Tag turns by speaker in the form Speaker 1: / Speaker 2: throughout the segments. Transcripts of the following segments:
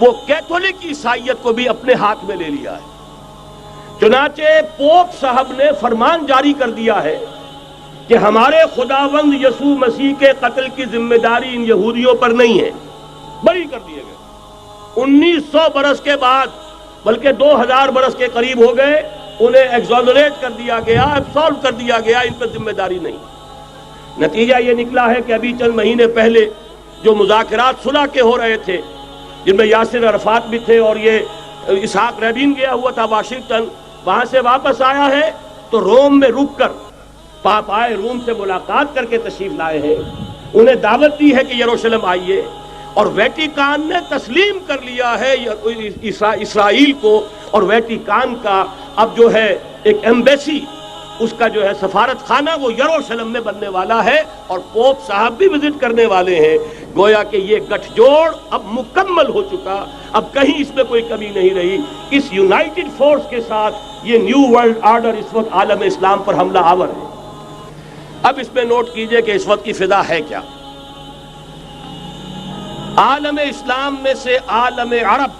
Speaker 1: وہ کیتھولک عیسائیت کو بھی اپنے ہاتھ میں لے لیا ہے۔ چنانچہ پوپ صاحب نے فرمان جاری کر دیا ہے کہ ہمارے خداوند یسوع مسیح کے قتل کی ذمہ داری ان یہودیوں پر نہیں ہے، بری کر دیے گئے۔ 1900 برس کے بعد، بلکہ 2000 برس کے قریب ہو گئے، انہیں ایگزونریٹ کر دیا گیا، ایبسالو کر دیا گیا، ان پر ذمہ داری نہیں۔ نتیجہ یہ نکلا ہے کہ ابھی چند مہینے پہلے جو مذاکرات صلح کے ہو رہے تھے، جن میں یاسر عرفات بھی تھے اور یہ اسحاق رابین گیا ہوا تھا واشنگٹن، وہاں سے واپس آیا ہے تو روم میں رک کر پاپائے روم سے ملاقات کر کے تشریف لائے ہیں، انہیں دعوت دی ہے کہ یروشلم آئیے، اور ویٹیکان نے تسلیم کر لیا ہے اسرائیل کو، اور ویٹیکان کا اب جو ہے ایک ایمبیسی، اس کا جو ہے سفارت خانہ وہ یروشلم میں بننے والا ہے، اور پوپ صاحب بھی وزٹ کرنے والے ہیں۔ گویا کہ یہ گٹھ جوڑ اب مکمل ہو چکا، اب کہیں اس میں کوئی کمی نہیں رہی۔ اس یونائٹڈ فورس کے ساتھ یہ نیو ورلڈ آرڈر اس وقت عالم اسلام پر حملہ آور ہے۔ اب اس میں نوٹ کیجئے کہ اس وقت کی فضا ہے کیا۔ عالم اسلام میں سے عالم عرب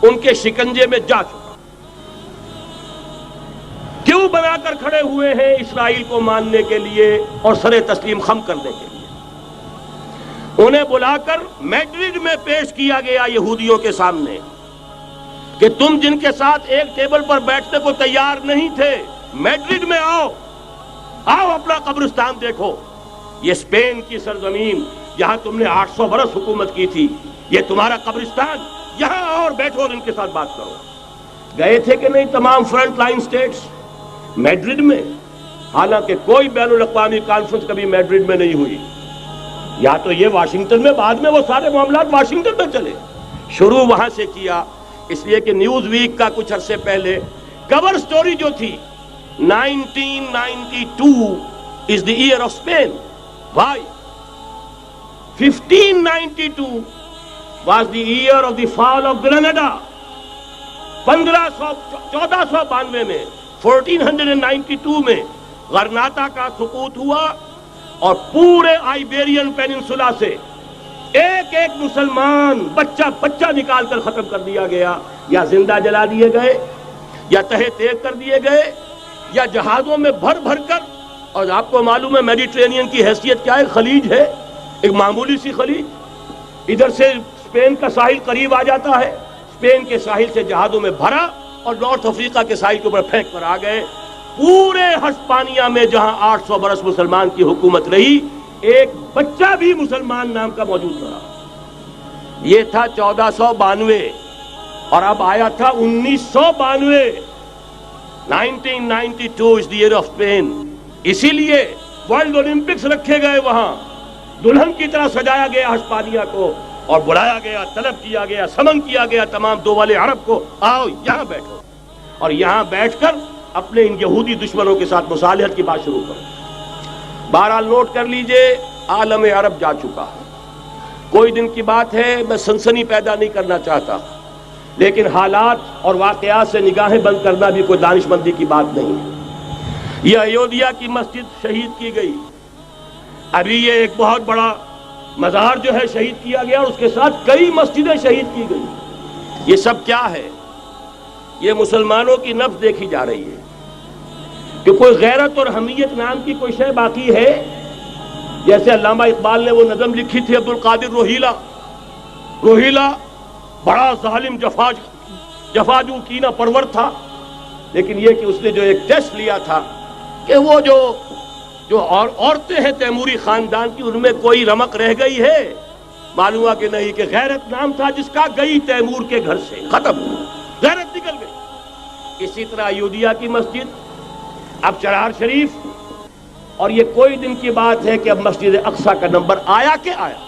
Speaker 1: ان کے شکنجے میں جا چکا، کیوں بنا کر کھڑے ہوئے ہیں اسرائیل کو ماننے کے لیے اور سر تسلیم خم کرنے کے لیے۔ انہیں بلا کر میڈرڈ میں پیش کیا گیا یہودیوں کے سامنے کہ تم جن کے ساتھ ایک ٹیبل پر بیٹھنے کو تیار نہیں تھے، میڈرڈ میں آؤ، آؤ اپنا قبرستان دیکھو، یہ اسپین کی سرزمین جہاں تم نے 800 برس حکومت کی تھی، یہ تمہارا قبرستان، یہاں آؤ اور بیٹھو اور ان کے ساتھ بات کرو۔ گئے تھے کہ نہیں تمام فرنٹ لائن سٹیٹس میڈرڈ میں؟ حالانکہ کوئی بین الاقوامی کانفرنس کبھی میڈرڈ میں نہیں ہوئی، یا تو یہ واشنگٹن میں، بعد میں وہ سارے معاملات واشنگٹن میں چلے، شروع وہاں سے کیا۔ اس لیے کہ نیوز ویک کا کچھ عرصے پہلے کور سٹوری جو تھی 1992 is the year of Spain. Why? 1592 was the year of the fall of Granada. 1492 میں 1492 میں غرناطہ کا سقوط ہوا، اور پورے آئیبیرین پیننسولا سے ایک ایک مسلمان بچہ نکال کر ختم کر دیا گیا، یا زندہ جلا دیے گئے، یا تہہ تیگ کر دیے گئے، یا جہازوں میں بھر بھر کر۔ اور آپ کو معلوم ہے میڈیٹرینین کی حیثیت کیا ہے، خلیج ہے، ایک معمولی سی خلیج، ادھر سے اسپین کا ساحل قریب آ جاتا ہے، اسپین کے ساحل سے جہازوں میں بھرا اور نارتھ افریقہ کے ساحل کے اوپر پھینک کر آ گئے۔ پورے ہسپانیہ میں جہاں 800 برس مسلمان کی حکومت رہی، ایک بچہ بھی مسلمان نام کا موجود رہا۔ یہ تھا 1492، اور اب آیا تھا 1992۔ 1992 is the year of Spain۔ اسی لیے ورلڈ اولمپکس رکھے گئے، وہاں دلہن کی طرح سجایا گیا ہسپانیہ کو، اور بلایا گیا، طلب کیا گیا، سمن کیا گیا تمام دول عرب کو، آؤ یہاں بیٹھو، اور یہاں بیٹھ کر اپنے ان یہودی دشمنوں کے ساتھ مصالحت کی بات شروع کرو۔ بہرحال نوٹ کر لیجئے، عالم عرب جا چکا۔ کوئی دن کی بات ہے، میں سنسنی پیدا نہیں کرنا چاہتا، لیکن حالات اور واقعات سے نگاہیں بند کرنا بھی کوئی دانش مندی کی بات نہیں ہے۔ یہ ایودھیا کی مسجد شہید کی گئی، ابھی یہ ایک بہت بڑا مزار جو ہے شہید کیا گیا، اور اس کے ساتھ کئی مسجدیں شہید کی گئی۔ یہ سب کیا ہے؟ یہ مسلمانوں کی نفس دیکھی جا رہی ہے کہ کوئی غیرت اور حمیت نام کی کوئی شے باقی ہے؟ جیسے علامہ اقبال نے وہ نظم لکھی تھی، عبدالقادر روہیلا بڑا ظالم جفاجو کینہ پرور تھا، لیکن یہ کہ اس نے جو ایک ٹیسٹ لیا تھا کہ وہ جو عورتیں ہیں تیموری خاندان کی، ان میں کوئی رمق رہ گئی ہے؟ معلوم ہوا کہ نہیں، کہ غیرت نام تھا جس کا گئی تیمور کے گھر سے، ختم، غیرت نکل گئی۔ اسی طرح ایودھیا کی مسجد، اب چرار شریف، اور یہ کوئی دن کی بات ہے کہ اب مسجد اقصیٰ کا نمبر آیا کہ آیا،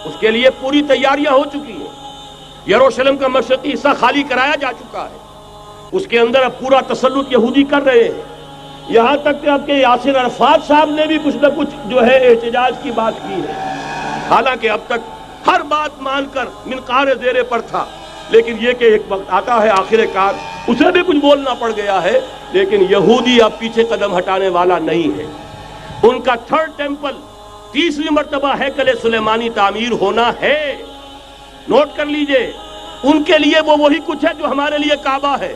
Speaker 1: اس کے لیے پوری تیاریاں ہو چکی ہیں۔ یروشلم کا مشرقی حصہ خالی کرایا جا چکا ہے، اس کے اندر اب پورا تسلط یہودی کر رہے ہیں، یہاں تک کہ اب کے یاسر عرفات صاحب نے بھی کچھ نہ کچھ جو ہے احتجاج کی بات کی ہے، حالانکہ اب تک ہر بات مان کر منقار زیر پر تھا، لیکن یہ کہ ایک وقت آتا ہے آخر کار اسے بھی کچھ بولنا پڑ گیا ہے۔ لیکن یہودی اب پیچھے قدم ہٹانے والا نہیں ہے، ان کا تھرڈ ٹیمپل، تیسری مرتبہ ہیکل سلیمانی تعمیر ہونا ہے، نوٹ کر لیجئے، ان کے لیے وہ وہی کچھ ہے جو ہمارے لیے کعبہ ہے.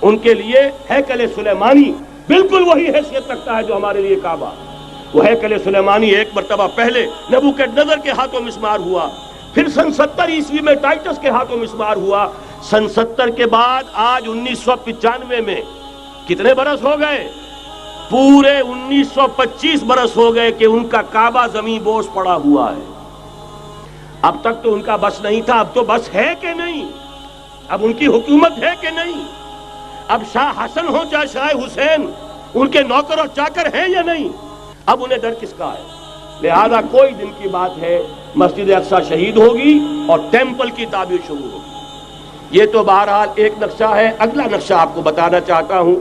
Speaker 1: ان کے لیے ہیکل سلیمانی بالکل وہی حیثیت رکھتا ہے جو ہمارے لیے کعبہ. وہ ہیکل سلیمانی ایک مرتبہ پہلے نبوکدنضر کے ہاتھوں مسمار ہوا، پھر سن 70 عیسوی میں ٹائٹس کے ہاتھوں مسمار ہوا. سن 70 کے بعد آج 1995 میں کتنے برس ہو گئے؟ پورے 1925 برس ہو گئے کہ ان کا کعبہ زمین بوس پڑا ہوا ہے. اب تک تو ان کا بس نہیں تھا، اب تو بس ہے کہ نہیں؟ اب ان کی حکومت ہے کہ نہیں؟ اب شاہ حسن ہو چاہے شاہ حسین ان کے نوکر اور چاکر ہیں یا نہیں؟ اب انہیں ڈر کس کا ہے؟ لہذا کوئی دن کی بات ہے مسجد اقصی شہید ہوگی اور ٹیمپل کی تعمیر شروع ہوگی. یہ تو بہرحال ایک نقشہ ہے. اگلا نقشہ آپ کو بتانا چاہتا ہوں،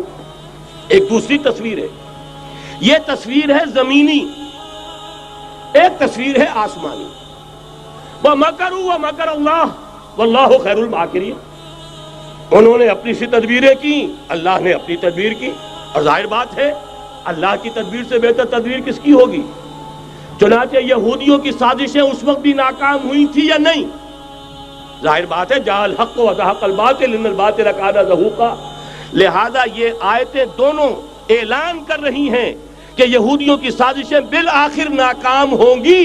Speaker 1: ایک دوسری تصویر ہے. یہ تصویر ہے زمینی، ایک تصویر ہے آسمانی. وَمَكَرُوا وَمَكَرَ اللَّهُ وَاللَّهُ خَيْرُ الْمَاكِرِينَ. انہوں نے اپنی سی تدبیریں کی، اللہ نے اپنی تدبیر کی، اور ظاہر بات ہے اللہ کی تدبیر سے بہتر تدبیر کس کی ہوگی؟ چنانچہ یہودیوں کی سازشیں اس وقت بھی ناکام ہوئی تھی یا نہیں؟ ظاہر بات ہے جاء الحق وزهق الباطل ان الباطل کان زہوقا. لہذا یہ آیتیں دونوں اعلان کر رہی ہیں کہ یہودیوں کی سازشیں بالآخر ناکام ہوں گی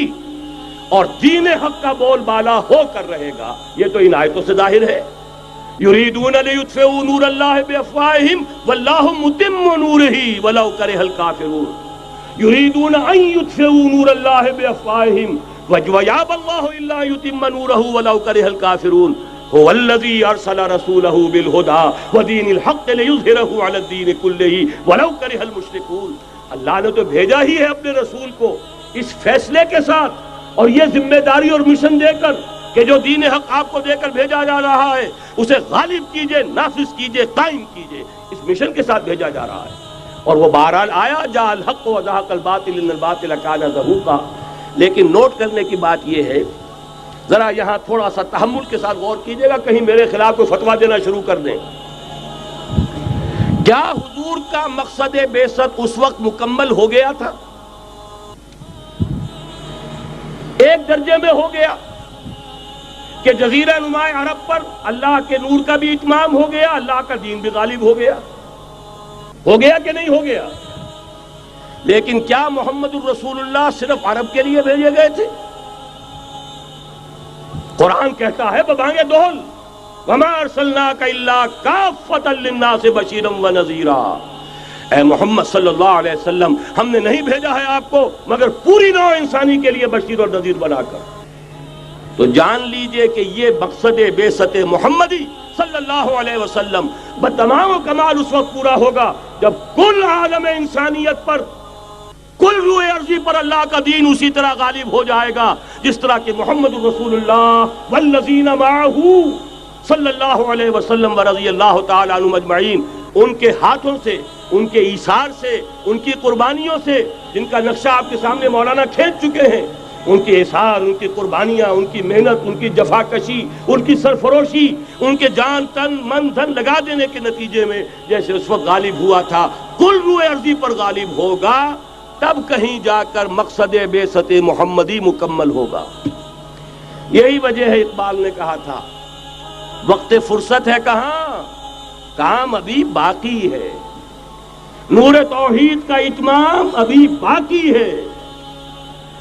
Speaker 1: اور دین حق کا بول بالا ہو کر رہے گا. یہ تو ان آیتوں سے ظاہر ہے. یریدون لیطفئوا نور اللہ بافواہہم واللہ متم نورہ ولو کرہ الکافرون. یریدون ان یطفئوا نور اللہ بافواہہم ویابى اللہ الا یتم نورہ ولو کرہ الکافرون. هو الذی ارسل رسولہ بالہدی ودین الحق لیظہرہ علی الدین کلہ ولو کرہ المشرکون. اللہ نے تو بھیجا ہی ہے اپنے رسول کو اس فیصلے کے ساتھ اور یہ ذمہ داری اور مشن دے کر کہ جو دین حق آپ کو دے کر بھیجا جا رہا ہے اسے غالب کیجئے، نافذ کیجئے، قائم کیجئے. اس مشن کے ساتھ بھیجا جا رہا ہے اور وہ بہرحال آیا جاء الحق وزهق الباطل ان الباطل کان زہوقا. لیکن نوٹ کرنے کی بات یہ ہے، ذرا یہاں تھوڑا سا تحمل کے ساتھ غور کیجئے گا، کہیں میرے خلاف کوئی فتویٰ دینا شروع کر دیں. کیا حضور کا مقصد بعثت اس وقت مکمل ہو گیا تھا؟ ایک درجے میں ہو گیا کہ جزیرہ نماء عرب پر اللہ کے نور کا بھی اتمام ہو گیا، اللہ کا دین بھی غالب ہو گیا. ہو گیا کہ نہیں ہو گیا؟ لیکن کیا محمد الرسول اللہ صرف عرب کے لیے بھیجے گئے تھے؟ قرآن کہتا ہے ببانگ دہل وما ارسلناک الا کافۃ للناس بشیرا ونذیرا. اے محمد صلی اللہ علیہ وسلم، ہم نے نہیں بھیجا ہے آپ کو مگر پوری نوع انسانی کے لیے بشیر اور نذیر بنا کر. تو جان لیجئے کہ یہ مقصد بعثت محمدی صلی اللہ علیہ وسلم بتمام و کمال اس وقت پورا ہوگا جب کل عالم انسانیت پر، کل روح ارضی پر اللہ کا دین اسی طرح غالب ہو جائے گا جس طرح کہ محمد رسول اللہ والذین معہ صلی اللہ علیہ وسلم ورضی اللہ تعالی عنہم اجمعین، ان کے ہاتھوں سے، ان کے ایثار سے، ان کی قربانیوں سے، جن کا نقشہ آپ کے سامنے مولانا کھینچ چکے ہیں، ان کے اثار، ان کی قربانیاں، ان کی محنت، ان کی جفا کشی، ان کی سرفروشی، ان کے جان تن من دھن لگا دینے کے نتیجے میں جیسے اس وقت غالب ہوا تھا کل روح ارضی پر غالب ہوگا، تب کہیں جا کر مقصد بعثت محمدی مکمل ہوگا. یہی وجہ ہے اقبال نے کہا تھا وقت فرصت ہے کہاں، کام ابھی باقی ہے، نور توحید کا اتمام ابھی باقی ہے.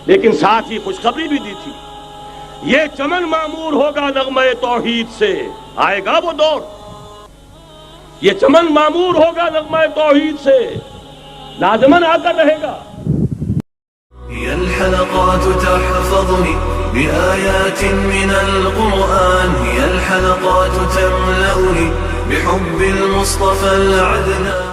Speaker 1: لیکن ساتھ ہی خوشخبری بھی دی تھی، یہ چمن معمور ہوگا نغمہ توحید سے. آئے گا وہ دور، یہ چمن معمور ہوگا نغمہ توحید سے، لازماً آ کر رہے گا.
Speaker 2: هي الحلقات تحفظني بآيات من القرآن، هي الحلقات تملأني بحب المصطفى العدنان.